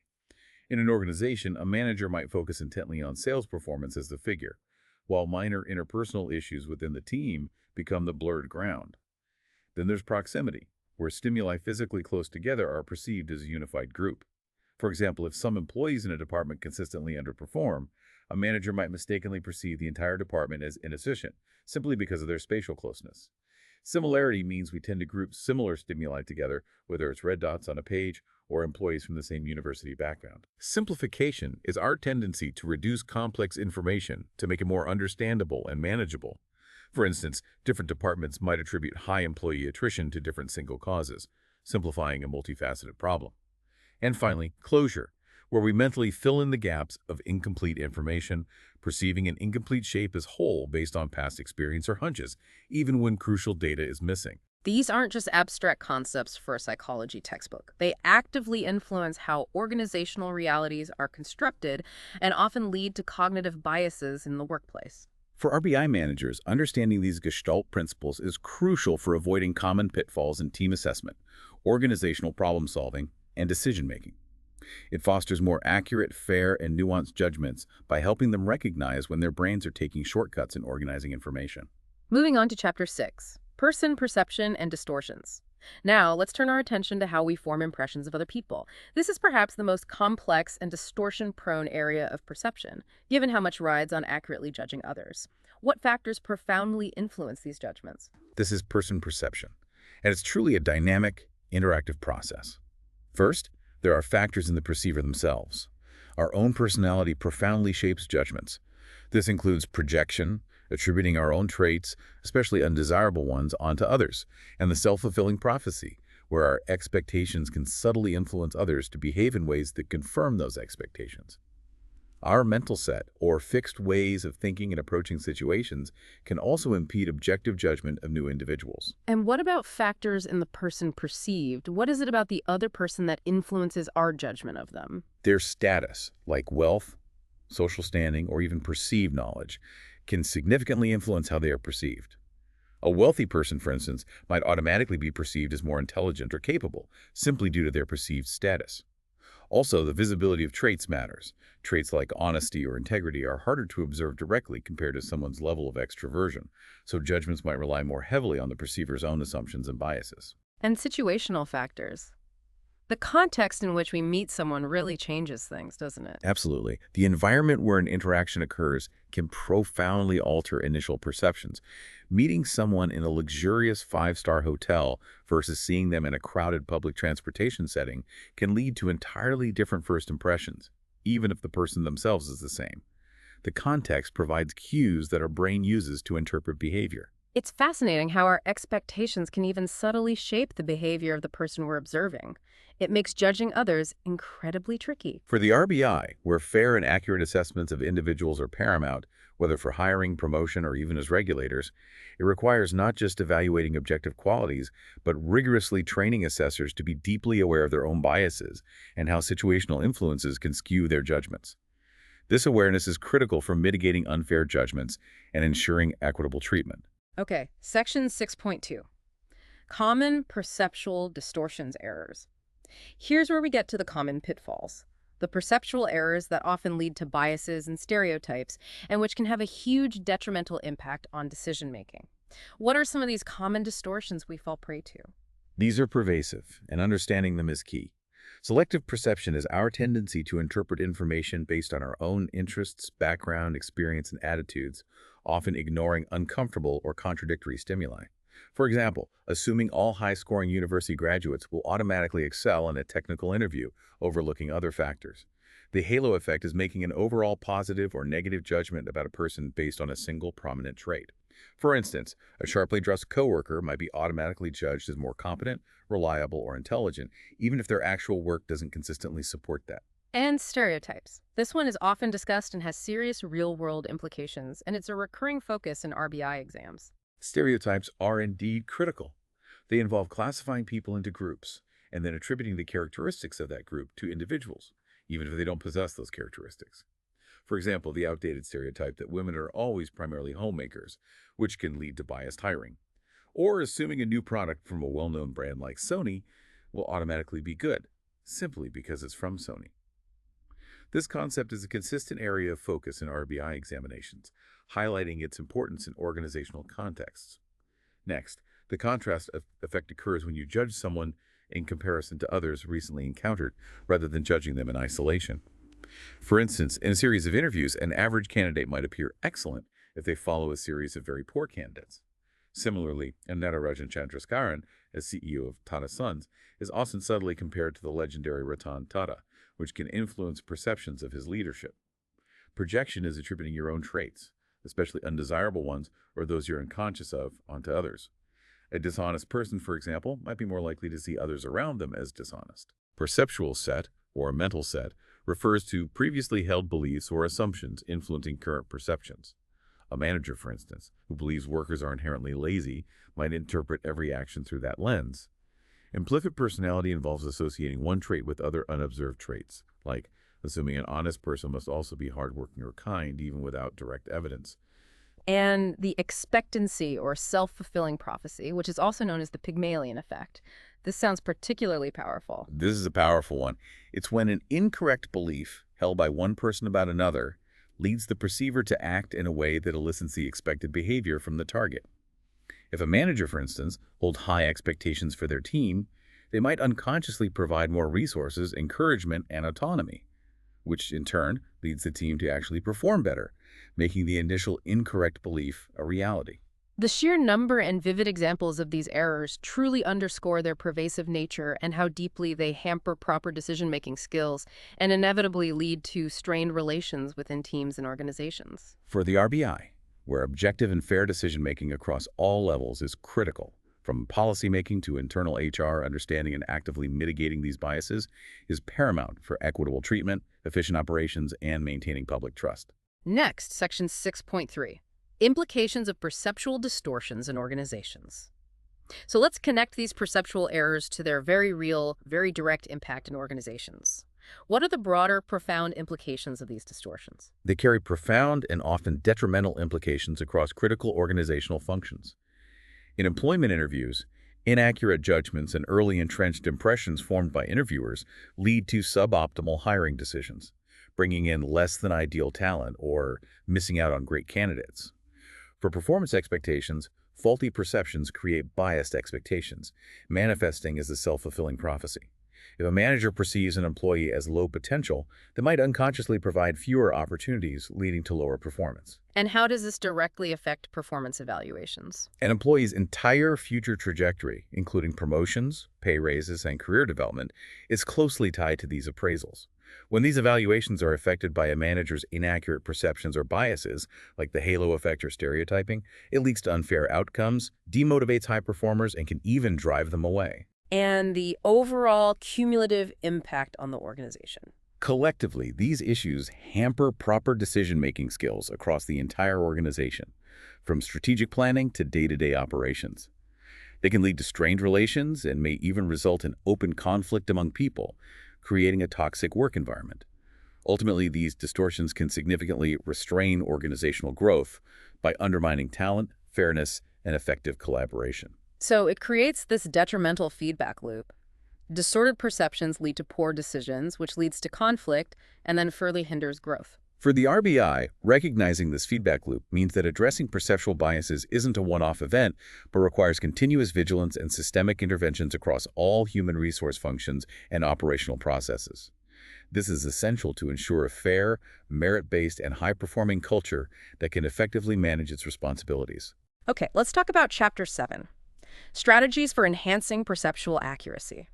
In an organization, a manager might focus intently on sales performance as the figure, while minor interpersonal issues within the team become the blurred ground. Then there's proximity, where stimuli physically close together are perceived as a unified group. For example, if some employees in a department consistently underperform, a manager might mistakenly perceive the entire department as inefficient, simply because of their spatial closeness. Similarity means we tend to group similar stimuli together, whether it's red dots on a page or employees from the same university background. Simplification is our tendency to reduce complex information to make it more understandable and manageable. For instance, different departments might attribute high employee attrition to different single causes, simplifying a multifaceted problem. And finally, closure, where we mentally fill in the gaps of incomplete information, perceiving an incomplete shape as whole based on past experience or hunches, even when crucial data is missing. These aren't just abstract concepts for a psychology textbook. They actively influence how organizational realities are constructed and often lead to cognitive biases in the workplace. For RBI managers, understanding these Gestalt principles is crucial for avoiding common pitfalls in team assessment, organizational problem solving, and decision-making. It fosters more accurate, fair, and nuanced judgments by helping them recognize when their brains are taking shortcuts in organizing information. Moving on to Chapter 6, Person, Perception, and Distortions. Now, let's turn our attention to how we form impressions of other people. This is perhaps the most complex and distortion-prone area of perception, given how much rides on accurately judging others. What factors profoundly influence these judgments? This is person perception, and it's truly a dynamic, interactive process. First, there are factors in the perceiver themselves. Our own personality profoundly shapes judgments. This includes projection, attributing our own traits, especially undesirable ones, onto others, and the self-fulfilling prophecy, where our expectations can subtly influence others to behave in ways that confirm those expectations. Our mental set, or fixed ways of thinking and approaching situations, can also impede objective judgment of new individuals. And what about factors in the person perceived? What is it about the other person that influences our judgment of them? Their status, like wealth, social standing, or even perceived knowledge, can significantly influence how they are perceived. A wealthy person, for instance, might automatically be perceived as more intelligent or capable, simply due to their perceived status. Also, the visibility of traits matters. Traits like honesty or integrity are harder to observe directly compared to someone's level of extroversion, so judgments might rely more heavily on the perceiver's own assumptions and biases. And situational factors. The context in which we meet someone really changes things, doesn't it? Absolutely. The environment where an interaction occurs can profoundly alter initial perceptions. Meeting someone in a luxurious five-star hotel versus seeing them in a crowded public transportation setting can lead to entirely different first impressions, even if the person themselves is the same. The context provides cues that our brain uses to interpret behavior. It's fascinating how our expectations can even subtly shape the behavior of the person we're observing. It makes judging others incredibly tricky. For the RBI, where fair and accurate assessments of individuals are paramount, whether for hiring, promotion, or even as regulators, it requires not just evaluating objective qualities, but rigorously training assessors to be deeply aware of their own biases and how situational influences can skew their judgments. This awareness is critical for mitigating unfair judgments and ensuring equitable treatment. Okay, Section 6.2. Common perceptual distortions errors. Here's where we get to the common pitfalls. the perceptual errors that often lead to biases and stereotypes, and which can have a huge detrimental impact on decision-making. What are some of these common distortions we fall prey to? These are pervasive, and understanding them is key. Selective perception is our tendency to interpret information based on our own interests, background, experience, and attitudes, often ignoring uncomfortable or contradictory stimuli. For example, assuming all high-scoring university graduates will automatically excel in a technical interview, overlooking other factors. The halo effect is making an overall positive or negative judgment about a person based on a single prominent trait. For instance, a sharply dressed coworker might be automatically judged as more competent, reliable, or intelligent, even if their actual work doesn't consistently support that. And stereotypes. This one is often discussed and has serious real-world implications, and it's a recurring focus in RBI exams. Stereotypes are indeed critical. They involve classifying people into groups and then attributing the characteristics of that group to individuals, even if they don't possess those characteristics. For example, the outdated stereotype that women are always primarily homemakers, which can lead to biased hiring. Or assuming a new product from a well-known brand like Sony will automatically be good, simply because it's from Sony. This concept is a consistent area of focus in RBI examinations, highlighting its importance in organizational contexts. Next, the contrast effect occurs when you judge someone in comparison to others recently encountered, rather than judging them in isolation. For instance, in a series of interviews, an average candidate might appear excellent if they follow a series of very poor candidates. Similarly, Natarajan Chandrasekaran, as CEO of Tata Sons, is often subtly compared to the legendary Ratan Tata, which can influence perceptions of his leadership. Projection is attributing your own traits, especially undesirable ones or those you're unconscious of, onto others. A dishonest person, for example, might be more likely to see others around them as dishonest. Perceptual set, or mental set, refers to previously held beliefs or assumptions influencing current perceptions. A manager, for instance, who believes workers are inherently lazy, might interpret every action through that lens. Implicit personality involves associating one trait with other unobserved traits, like assuming an honest person must also be hardworking or kind, even without direct evidence. And the expectancy or self-fulfilling prophecy, which is also known as the Pygmalion effect. This sounds particularly powerful. This is a powerful one. It's when an incorrect belief held by one person about another leads the perceiver to act in a way that elicits the expected behavior from the target. If a manager, for instance, holds high expectations for their team, they might unconsciously provide more resources, encouragement, and autonomy, which in turn leads the team to actually perform better, making the initial incorrect belief a reality. The sheer number and vivid examples of these errors truly underscore their pervasive nature and how deeply they hamper proper decision-making skills and inevitably lead to strained relations within teams and organizations. For the RBI, where objective and fair decision-making across all levels is critical, from policymaking to internal HR, understanding and actively mitigating these biases is paramount for equitable treatment, efficient operations, and maintaining public trust. Next, Section 6.3. Implications of perceptual distortions in organizations. So let's connect these perceptual errors to their very real, very direct impact in organizations. What are the broader, profound implications of these distortions? They carry profound and often detrimental implications across critical organizational functions. In employment interviews, inaccurate judgments and early entrenched impressions formed by interviewers lead to suboptimal hiring decisions, bringing in less than ideal talent or missing out on great candidates. For performance expectations, faulty perceptions create biased expectations, manifesting as a self-fulfilling prophecy. If a manager perceives an employee as low potential, they might unconsciously provide fewer opportunities, leading to lower performance. And how does this directly affect performance evaluations? An employee's entire future trajectory, including promotions, pay raises, and career development, is closely tied to these appraisals. When these evaluations are affected by a manager's inaccurate perceptions or biases, like the halo effect or stereotyping, it leads to unfair outcomes, demotivates high performers, and can even drive them away. And the overall cumulative impact on the organization. Collectively, these issues hamper proper decision-making skills across the entire organization, from strategic planning to day-to-day operations. They can lead to strained relations and may even result in open conflict among people, creating a toxic work environment. Ultimately, these distortions can significantly restrain organizational growth by undermining talent, fairness, and effective collaboration. So it creates this detrimental feedback loop. Distorted perceptions lead to poor decisions, which leads to conflict and then further hinders growth. For the RBI, recognizing this feedback loop means that addressing perceptual biases isn't a one-off event, but requires continuous vigilance and systemic interventions across all human resource functions and operational processes. This is essential to ensure a fair, merit-based, and high-performing culture that can effectively manage its responsibilities. Okay, let's talk about Chapter 7, Strategies for Enhancing Perceptual Accuracy.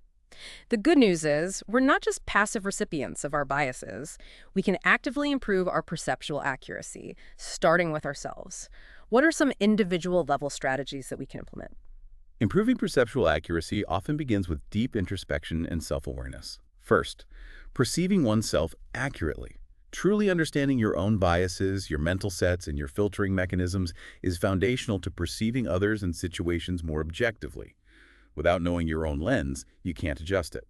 The good news is we're not just passive recipients of our biases. We can actively improve our perceptual accuracy, starting with ourselves. What are some individual-level strategies that we can implement? Improving perceptual accuracy often begins with deep introspection and self-awareness. First, perceiving oneself accurately. Truly understanding your own biases, your mental sets, and your filtering mechanisms is foundational to perceiving others and situations more objectively. Without knowing your own lens, you can't adjust it.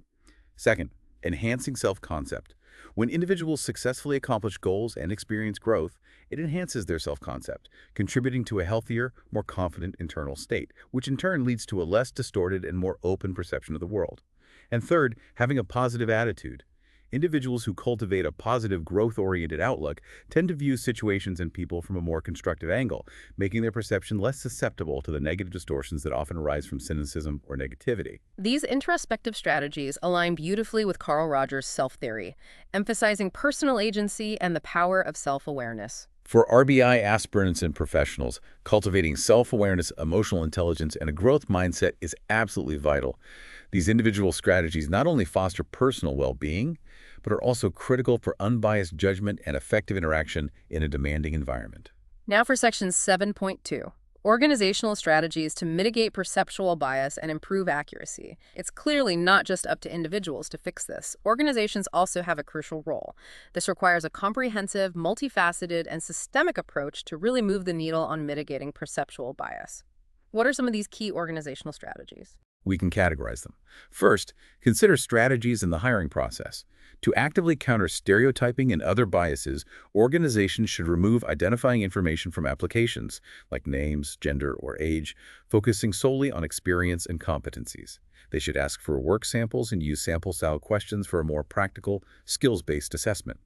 Second, enhancing self-concept. When individuals successfully accomplish goals and experience growth, it enhances their self-concept, contributing to a healthier, more confident internal state, which in turn leads to a less distorted and more open perception of the world. And third, having a positive attitude. Individuals who cultivate a positive, growth-oriented outlook tend to view situations and people from a more constructive angle, making their perception less susceptible to the negative distortions that often arise from cynicism or negativity. These introspective strategies align beautifully with Carl Rogers' self-theory, emphasizing personal agency and the power of self-awareness. For RBI aspirants and professionals, cultivating self-awareness, emotional intelligence, and a growth mindset is absolutely vital. These individual strategies not only foster personal well-being, but are also critical for unbiased judgment and effective interaction in a demanding environment. Now for Section 7.2, Organizational Strategies to Mitigate Perceptual Bias and Improve Accuracy. It's clearly not just up to individuals to fix this. Organizations also have a crucial role. This requires a comprehensive, multifaceted, and systemic approach to really move the needle on mitigating perceptual bias. What are some of these key organizational strategies? We can categorize them. First, consider strategies in the hiring process. To actively counter stereotyping and other biases, organizations should remove identifying information from applications, like names, gender, or age, focusing solely on experience and competencies. They should ask for work samples and use sample-style questions for a more practical, skills-based assessment.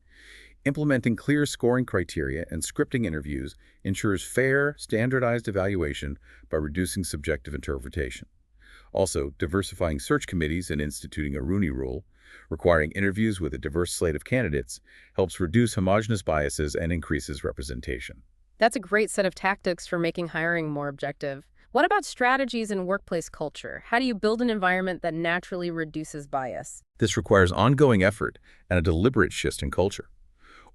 Implementing clear scoring criteria and scripting interviews ensures fair, standardized evaluation by reducing subjective interpretation. Also, diversifying search committees and instituting a Rooney Rule, requiring interviews with a diverse slate of candidates, helps reduce homogeneous biases and increases representation. That's a great set of tactics for making hiring more objective. What about strategies in workplace culture? How do you build an environment that naturally reduces bias? This requires ongoing effort and a deliberate shift in culture.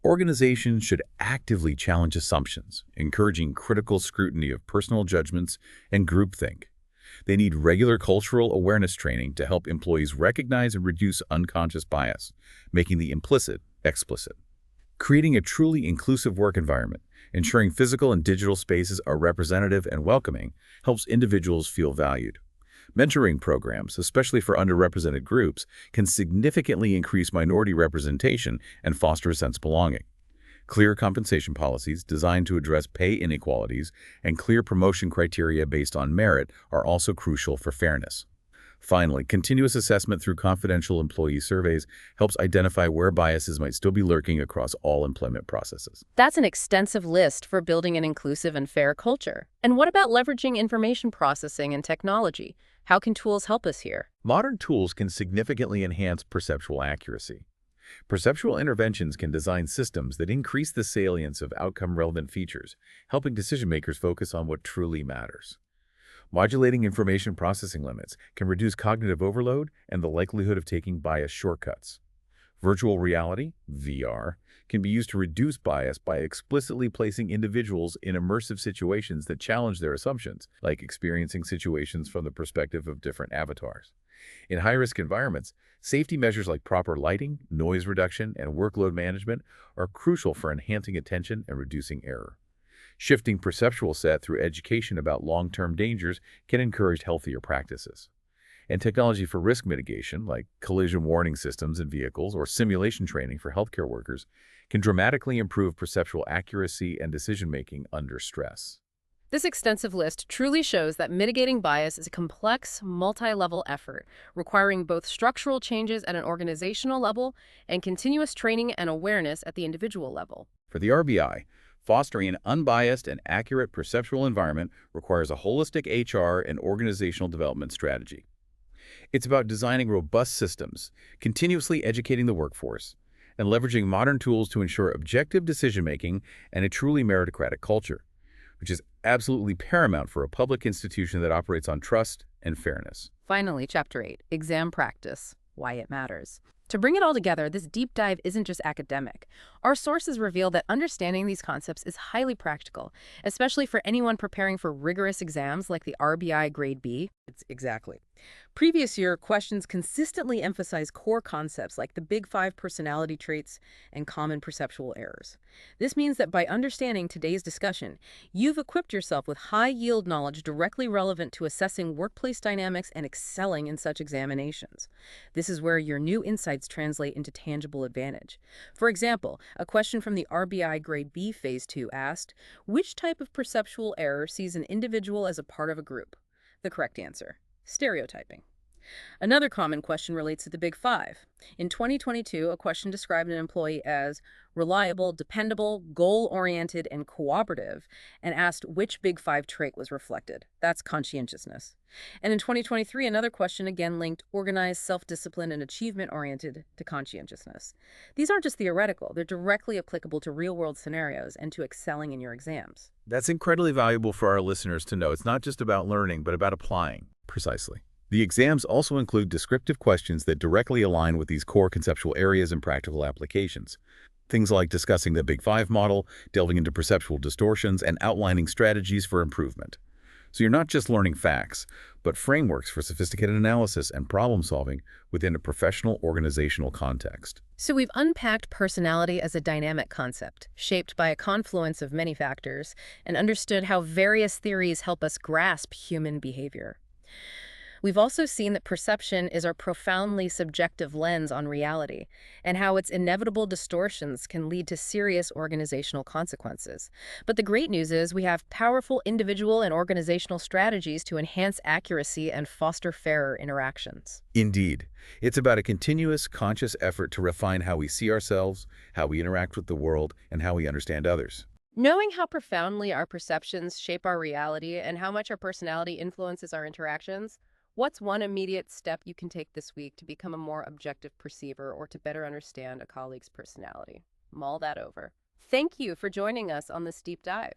Organizations should actively challenge assumptions, encouraging critical scrutiny of personal judgments and groupthink. They need regular cultural awareness training to help employees recognize and reduce unconscious bias, making the implicit explicit. Creating a truly inclusive work environment, ensuring physical and digital spaces are representative and welcoming, helps individuals feel valued. Mentoring programs, especially for underrepresented groups, can significantly increase minority representation and foster a sense of belonging. Clear compensation policies designed to address pay inequalities and clear promotion criteria based on merit are also crucial for fairness. Finally, continuous assessment through confidential employee surveys helps identify where biases might still be lurking across all employment processes. That's an extensive list for building an inclusive and fair culture. And what about leveraging information processing and technology? How can tools help us here? Modern tools can significantly enhance perceptual accuracy. Perceptual interventions can design systems that increase the salience of outcome-relevant features, helping decision-makers focus on what truly matters. Modulating information processing limits can reduce cognitive overload and the likelihood of taking bias shortcuts. Virtual reality, VR, can be used to reduce bias by explicitly placing individuals in immersive situations that challenge their assumptions, like experiencing situations from the perspective of different avatars. In high-risk environments, safety measures like proper lighting, noise reduction, and workload management are crucial for enhancing attention and reducing error. Shifting perceptual set through education about long-term dangers can encourage healthier practices. And technology for risk mitigation, like collision warning systems in vehicles or simulation training for healthcare workers, can dramatically improve perceptual accuracy and decision-making under stress. This extensive list truly shows that mitigating bias is a complex, multi-level effort, requiring both structural changes at an organizational level and continuous training and awareness at the individual level. For the RBI, fostering an unbiased and accurate perceptual environment requires a holistic HR and organizational development strategy. It's about designing robust systems, continuously educating the workforce, and leveraging modern tools to ensure objective decision-making and a truly meritocratic culture, which is absolutely paramount for a public institution that operates on trust and fairness. Finally, Chapter 8, Exam Practice, Why It Matters. To bring it all together, this deep dive isn't just academic. Our sources reveal that understanding these concepts is highly practical, especially for anyone preparing for rigorous exams like the RBI Grade B. Exactly. Previous year questions consistently emphasize core concepts like the Big Five personality traits and common perceptual errors. This means that by understanding today's discussion, you've equipped yourself with high-yield knowledge directly relevant to assessing workplace dynamics and excelling in such examinations. This is where your new insights translate into tangible advantage. For example, a question from the RBI Grade B Phase 2 asked, which type of perceptual error sees an individual as a part of a group? The correct answer: stereotyping. Another common question relates to the Big Five. In 2022, a question described an employee as reliable, dependable, goal-oriented, and cooperative, and asked which Big Five trait was reflected. That's conscientiousness. And in 2023, another question again linked organized, self-discipline, and achievement-oriented to conscientiousness. These aren't just theoretical, they're directly applicable to real-world scenarios and to excelling in your exams. That's incredibly valuable for our listeners to know. It's not just about learning, but about applying. Precisely. The exams also include descriptive questions that directly align with these core conceptual areas and practical applications. Things like discussing the Big Five model, delving into perceptual distortions, and outlining strategies for improvement. So you're not just learning facts, but frameworks for sophisticated analysis and problem solving within a professional organizational context. So we've unpacked personality as a dynamic concept, shaped by a confluence of many factors, and understood how various theories help us grasp human behavior. We've also seen that perception is our profoundly subjective lens on reality, and how its inevitable distortions can lead to serious organizational consequences. But the great news is we have powerful individual and organizational strategies to enhance accuracy and foster fairer interactions. Indeed, it's about a continuous, conscious effort to refine how we see ourselves, how we interact with the world, and how we understand others. Knowing how profoundly our perceptions shape our reality and how much our personality influences our interactions, what's one immediate step you can take this week to become a more objective perceiver or to better understand a colleague's personality? Mull that over. Thank you for joining us on this deep dive.